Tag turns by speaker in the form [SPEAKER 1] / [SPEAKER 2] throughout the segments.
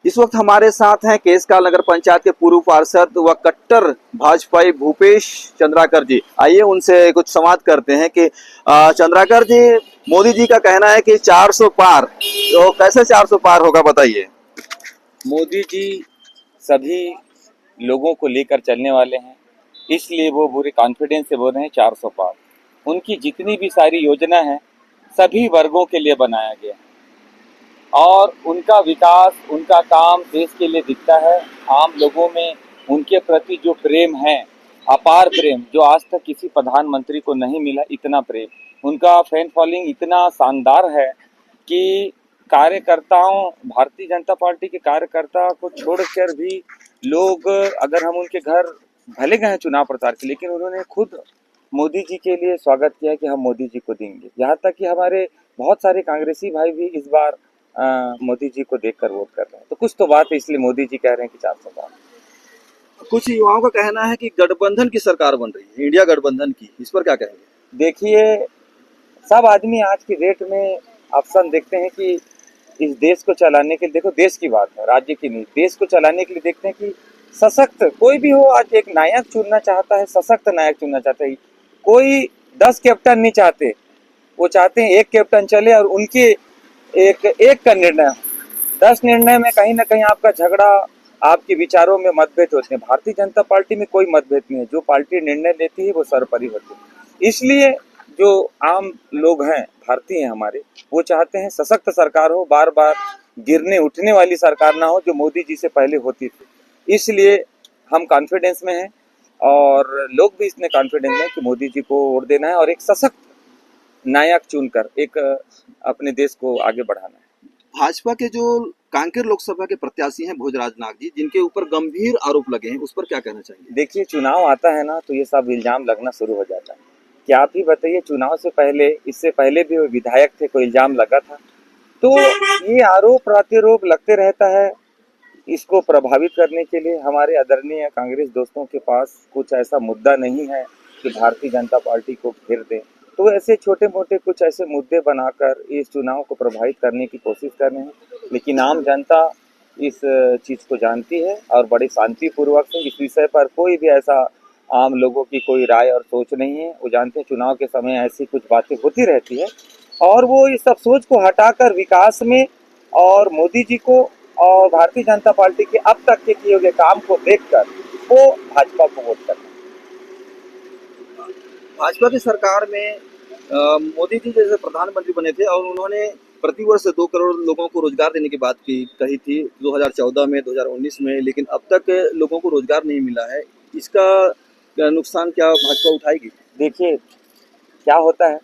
[SPEAKER 1] इस वक्त हमारे साथ हैं केशकाल नगर पंचायत के पूर्व पार्षद व कट्टर भाजपाई भूपेश चंद्राकर जी। आइए उनसे कुछ संवाद करते हैं कि चंद्राकर जी, मोदी जी का कहना है कि 400 पार, तो कैसे 400 पार होगा बताइए।
[SPEAKER 2] मोदी जी सभी लोगों को लेकर चलने वाले हैं, इसलिए वो पूरे कॉन्फिडेंस से बोल रहे हैं 400 पार। उनकी जितनी भी सारी योजना है सभी वर्गों के लिए बनाया गया है और उनका विकास, उनका काम देश के लिए दिखता है। आम लोगों में उनके प्रति जो प्रेम है, अपार प्रेम, जो आज तक किसी प्रधानमंत्री को नहीं मिला, इतना प्रेम। उनका फैन फॉलोइंग इतना शानदार है कि कार्यकर्ताओं, भारतीय जनता पार्टी के कार्यकर्ता को छोड़कर भी लोग, अगर हम उनके घर भले गए चुनाव प्रचार के, लेकिन उन्होंने खुद मोदी जी के लिए स्वागत किया कि हम मोदी जी को देंगे। यहाँ तक कि हमारे बहुत सारे कांग्रेसी भाई भी इस बार मोदी जी को देखकर वोट कर रहे हैं। तो कुछ तो बात है, इसलिए मोदी जी कह रहे हैं कि 400 पार।
[SPEAKER 1] कुछ युवाओं का कहना है कि गठबंधन की सरकार बन रही है, इंडिया गठबंधन की, इस पर क्या कहेंगे?
[SPEAKER 2] देखिए, सब आदमी आज की डेट में ऑप्शन देखते हैं कि इस देश को चलाने के लिए, देखो देश की बात है, राज्य की नहीं, देश को चलाने के लिए देखते हैं कि सशक्त कोई भी हो। आज एक नायक चुनना चाहता है, सशक्त नायक चुनना चाहता है। कोई 10 कैप्टन नहीं चाहते, वो चाहते हैं एक कैप्टन चले और उनके एक का निर्णय। 10 निर्णय में कहीं ना कहीं आपका झगड़ा, आपके विचारों में मतभेद होते हैं। भारतीय जनता पार्टी में कोई मतभेद नहीं है, जो पार्टी निर्णय लेती है वो सर्वोपरि होती है। इसलिए जो आम लोग हैं, भारतीय हैं हमारे, वो चाहते हैं सशक्त सरकार हो, बार बार गिरने उठने वाली सरकार ना हो जो मोदी जी से पहले होती थी। इसलिए हम कॉन्फिडेंस में हैं और लोग भी इसमें कॉन्फिडेंस हैं कि मोदी जी को वोट देना है और एक सशक्त नायक चुनकर एक अपने देश को आगे बढ़ाना है।
[SPEAKER 1] भाजपा के जो कांकेर लोकसभा के प्रत्याशी हैं भोजराज नाग जी, जिनके ऊपर गंभीर आरोप लगे हैं, उस पर क्या कहना चाहिए?
[SPEAKER 2] देखिए, चुनाव आता है ना तो ये सब इल्जाम लगना शुरू हो जाता है। क्या आप ही बताइए, चुनाव से पहले, इससे पहले भी वो विधायक थे, कोई इल्जाम लगा था? तो ये आरोप प्रत्यारोप लगते रहता है। इसको प्रभावित करने के लिए हमारे आदरणीय कांग्रेस दोस्तों के पास कुछ ऐसा मुद्दा नहीं है कि भारतीय जनता पार्टी को घेर दें। तो ऐसे छोटे मोटे कुछ ऐसे मुद्दे बनाकर इस चुनाव को प्रभावित करने की कोशिश कर रहे हैं, लेकिन आम जनता इस चीज़ को जानती है और बड़े शांतिपूर्वक से इस विषय पर कोई भी ऐसा आम लोगों की कोई राय और सोच नहीं है। वो जानते हैं चुनाव के समय ऐसी कुछ बातें होती रहती है और वो इस सब सोच को हटाकर विकास में और मोदी जी को और भारतीय जनता पार्टी के अब तक के किए हुए काम को देखकर वो भाजपा को वोट करते हैं।
[SPEAKER 1] भाजपा की सरकार में मोदी जी जैसे प्रधानमंत्री बने थे और उन्होंने प्रतिवर्ष 2 करोड़ लोगों को रोजगार देने की बात कही थी 2014 में, 2019 में, लेकिन अब तक लोगों को रोजगार नहीं मिला है। इसका नुकसान क्या भाजपा उठाएगी?
[SPEAKER 2] देखिए, क्या होता है,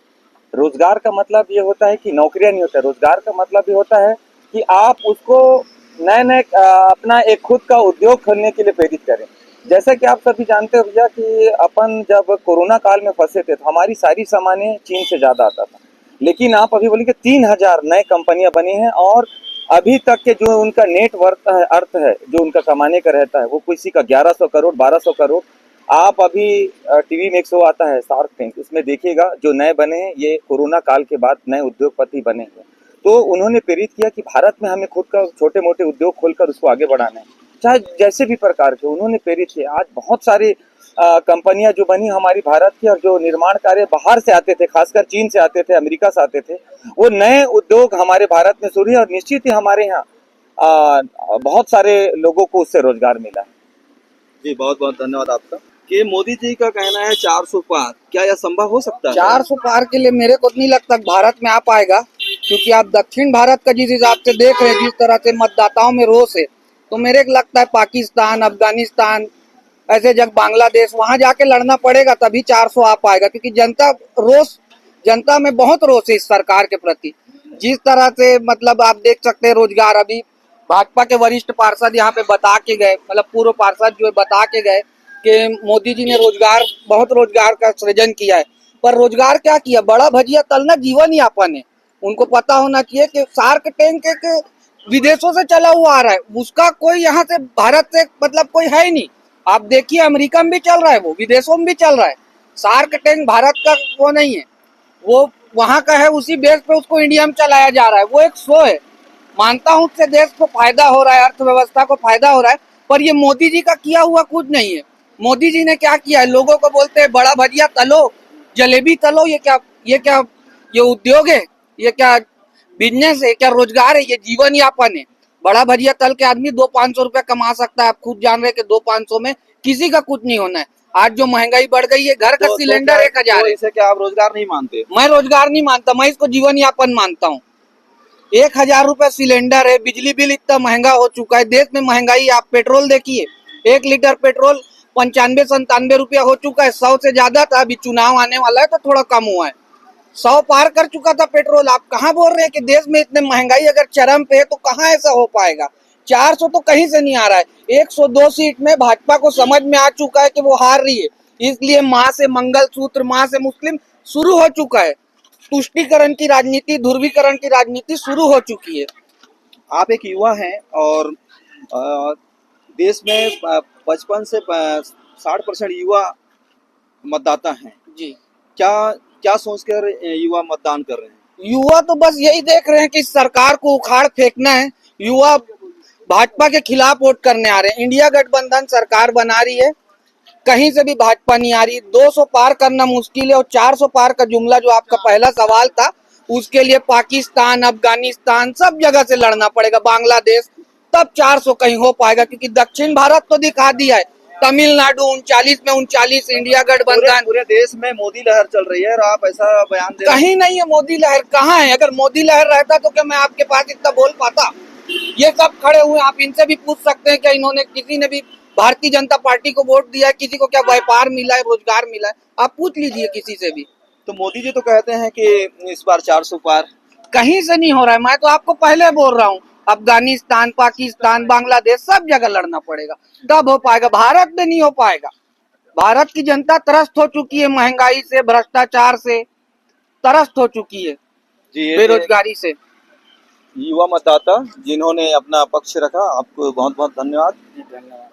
[SPEAKER 2] रोजगार का मतलब ये होता है कि नौकरियां नहीं होता। रोजगार का मतलब ये होता है कि आप उसको नए नए अपना एक खुद का उद्योग खोलने के लिए प्रेरित करें। जैसा कि आप सभी जानते हो भैया कि अपन जब कोरोना काल में फंसे थे तो हमारी सारी सामानें चीन से ज्यादा आता था, लेकिन आप अभी बोलेंगे 3000 नए कंपनियां बनी हैं और अभी तक के जो उनका नेट अर्थ है जो उनका कमाने का रहता है वो किसी का 1100 करोड़ 1200 करोड़। आप अभी टीवी में एक शो आता है शार्क टैंक, उसमें देखिएगा जो नए बने हैं ये कोरोना काल के बाद नए उद्योगपति बने हैं। तो उन्होंने प्रेरित किया कि भारत में हमें खुद का छोटे मोटे उद्योग खोलकर उसको आगे बढ़ाना है, चाहे जैसे भी प्रकार के। उन्होंने प्रेरित किया। आज बहुत सारी कंपनियां जो बनी हमारी भारत की और जो निर्माण कार्य बाहर से आते थे, खासकर चीन से आते थे, अमेरिका से आते थे, वो नए उद्योग हमारे भारत में शुरू है और निश्चित ही हमारे यहाँ बहुत सारे लोगों को उससे रोजगार मिला है।
[SPEAKER 1] जी, बहुत बहुत धन्यवाद आपका। कि मोदी जी का कहना है 400 पार, क्या यह संभव हो सकता है?
[SPEAKER 3] 400 पार के लिए मेरे को नहीं लगता भारत में आ पाएगा, क्योंकि आप दक्षिण भारत का जिस हिसाब से देख रहे हैं, जिस तरह से मतदाताओं में रोष है, तो मेरे को लगता है पाकिस्तान, अफगानिस्तान, ऐसे जगह, बांग्लादेश, वहां जाके लड़ना पड़ेगा तभी 400 आ पाएगा। क्योंकि जनता में बहुत रोष है इस सरकार के प्रति। जिस तरह से मतलब आप देख सकते हैं, रोजगार अभी भाजपा के वरिष्ठ पार्षद यहाँ पे बता के गए, मतलब पूर्व पार्षद जो है बता के गए कि मोदी जी ने बहुत रोजगार का सृजन किया है। पर रोजगार क्या किया? बड़ा भजिया तलना जीवन यापन है। उनको पता होना चाहिए कि शार्क टैंक एक विदेशों से चला हुआ आ रहा है, उसका कोई यहाँ से भारत से मतलब कोई है ही नहीं। आप देखिए, अमेरिका में भी चल रहा है, वो विदेशों में भी चल रहा है। शार्क टैंक भारत का वो नहीं है, वो वहां का है, उसी बेस पे उसको इंडिया में चलाया जा रहा है। वो एक शो है, मानता हूं उससे देश को फायदा हो रहा है, अर्थव्यवस्था को फायदा हो रहा है, पर ये मोदी जी का किया हुआ कुछ नहीं है। मोदी जी ने क्या किया है? लोगों को बोलते हैं बड़ा भजिया तलो, जलेबी तलो, ये उद्योग है? ये क्या बिजनेस है? क्या रोजगार है? ये जीवन यापन है? बड़ा भजिया तल के आदमी 200-500 रुपया कमा सकता है। आप खुद जान रहे हैं कि 200-500 में किसी का कुछ नहीं होना है। आज जो महंगाई बढ़ गई है, घर का सिलेंडर 1000 है।
[SPEAKER 1] इसे क्या आप रोजगार नहीं मानते?
[SPEAKER 3] मैं रोजगार नहीं मानता, मैं इसको जीवन यापन मानता हूँ। 1000 रुपए सिलेंडर है, बिजली बिल इतना महंगा हो चुका है, देश में महंगाई। आप पेट्रोल देखिए, 1 लीटर पेट्रोल 95-97 रुपया हो चुका है। 100 से ज्यादा था, अभी चुनाव आने वाला है तो थोड़ा कम हुआ है। 100 पार कर चुका था पेट्रोल। आप कहाँ बोल रहे हैं कि देश में इतने महंगाई अगर चरम पे है तो कहाँ ऐसा हो पाएगा? 400 तो कहीं से नहीं आ रहा है। 102 सीट में भाजपा को समझ में आ चुका है कि वो हार रही है, इसलिए माँ से मंगलसूत्र, माँ से मुस्लिम शुरू हो चुका है। तुष्टीकरण की राजनीति, ध्रुवीकरण की राजनीति शुरू हो चुकी है।
[SPEAKER 1] आप एक युवा हैं और अ, देश में 55 से 60% युवा मतदाता हैं।
[SPEAKER 3] जी,
[SPEAKER 1] क्या क्या सोचकर युवा मतदान कर रहे हैं?
[SPEAKER 3] युवा तो बस यही देख रहे हैं कि सरकार को उखाड़ फेंकना है। युवा भाजपा के खिलाफ वोट करने आ रहे हैं। इंडिया गठबंधन सरकार बना रही है, कहीं से भी भाजपा नहीं आ रही। 200 पार करना मुश्किल है, और 400 पार का जुमला जो आपका पहला सवाल था, उसके लिए पाकिस्तान, अफगानिस्तान सब जगह से लड़ना पड़ेगा, बांग्लादेश, तब 400 कहीं हो पाएगा। क्योंकि दक्षिण भारत तो दिखा दिया है, तमिलनाडु 39 में 39, इंडिया गठबंधन।
[SPEAKER 1] पूरे देश में मोदी लहर चल रही है और आप ऐसा बयान दे रहे हैं।
[SPEAKER 3] कहीं नहीं है मोदी लहर, कहाँ है? अगर मोदी लहर रहता तो क्या मैं आपके पास इतना बोल पाता? ये सब खड़े हुए, आप इनसे भी पूछ सकते हैं कि इन्होंने, किसी ने भी भारतीय जनता पार्टी को वोट दिया है? किसी को क्या व्यापार मिला है, रोजगार मिला है? आप पूछ लीजिए किसी से भी।
[SPEAKER 1] तो मोदी जी तो कहते हैं कि इस बार 400 पार।
[SPEAKER 3] कहीं से नहीं हो रहा है। मैं तो आपको पहले बोल रहा हूँ, अफगानिस्तान, पाकिस्तान, बांग्लादेश सब जगह लड़ना पड़ेगा, तब हो पाएगा। भारत में नहीं हो पाएगा। भारत की जनता त्रस्त हो चुकी है, महंगाई से, भ्रष्टाचार से त्रस्त हो चुकी है,
[SPEAKER 1] जी, ये
[SPEAKER 3] बेरोजगारी से।
[SPEAKER 1] युवा मतदाता जिन्होंने अपना पक्ष रखा, आपको बहुत बहुत धन्यवाद।
[SPEAKER 3] धन्यवाद।